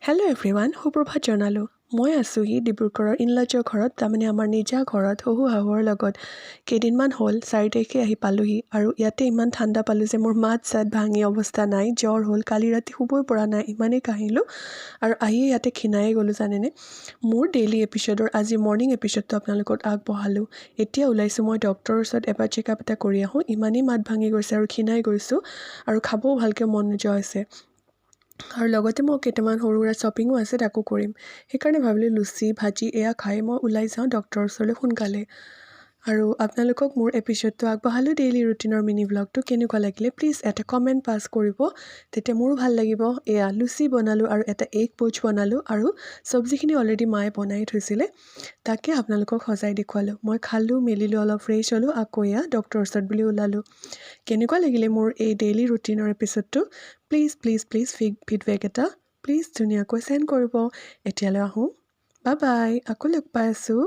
Hello' everyone, সুপ্ৰভাত জনালোঁ। মই আছোঁহি ডিব্ৰুগড়ৰ ইনলাজৰ ঘৰত, তাৰমানে আমাৰ নিজা ঘৰত শহু শাহুৰ লগত। কেইদিনমান হ'ল 4 তাৰিখে আহি পালোঁহি আৰু ইয়াতে ইমান ঠাণ্ডা পালোঁ যে মোৰ মাত চাত ভাঙি অৱস্থা নাই, জ্বৰ হ'ল, কালি ৰাতি শুবই পৰা নাই, ইমানেই কাহিলোঁ আৰু আহিয়ে ইয়াতে ক্ষীণাই গ'লোঁ জানেনে। মোৰ ডেইলি এপিছ'ডৰ আজি মৰ্ণিং এপিছ'ডটো আপোনালোকক আগবঢ়ালোঁ। এতিয়া ওলাইছোঁ মই ডক্টৰৰ ওচৰত এবাৰ চেকআপ এটা কৰি আহোঁ, ইমানেই মাত ভাঙি গৈছে আৰু ক্ষীণাই গৈছোঁ আৰু খাবও ভালকৈ মন নোযোৱা হৈছে। আৰু লগতে মই কেইটামান সৰু সুৰা শ্বপিঙো আছে, তাকো কৰিম। সেইকাৰণে ভাবিলোঁ লুচি ভাজি এয়া খাই মই ওলাই যাওঁ ডক্টৰৰ ওচৰলৈ সোনকালে। আৰু আপোনালোকক মোৰ এপিছ'ডটো আগবঢ়ালোঁ, ডেইলি ৰুটিনৰ মিনি ব্লগটো কেনেকুৱা লাগিলে প্লিজ এটা কমেণ্ট পাছ কৰিব, তেতিয়া মোৰো ভাল লাগিব। এয়া লুচি বনালোঁ আৰু এটা এগ পোচ বনালোঁ আৰু চব্জিখিনি অলৰেডি মায়ে বনাই থৈছিলে, তাকে আপোনালোকক সজাই দেখুৱালোঁ। মই খালোঁ মেলিলোঁ, অলপ ফ্ৰেছ হ'লোঁ, আকৌ এয়া ডক্টৰৰ ওচৰত বুলি ওলালোঁ। কেনেকুৱা লাগিলে মোৰ এই ডেইলি ৰুটিনৰ এপিছ'ডটো প্লিজ প্লিজ প্লিজ ফিডবেক এটা প্লিজ ধুনীয়াকৈ চেণ্ড কৰিব। এতিয়ালৈ আহোঁ, বাই বাই, আকৌ লগ পাই আছোঁ।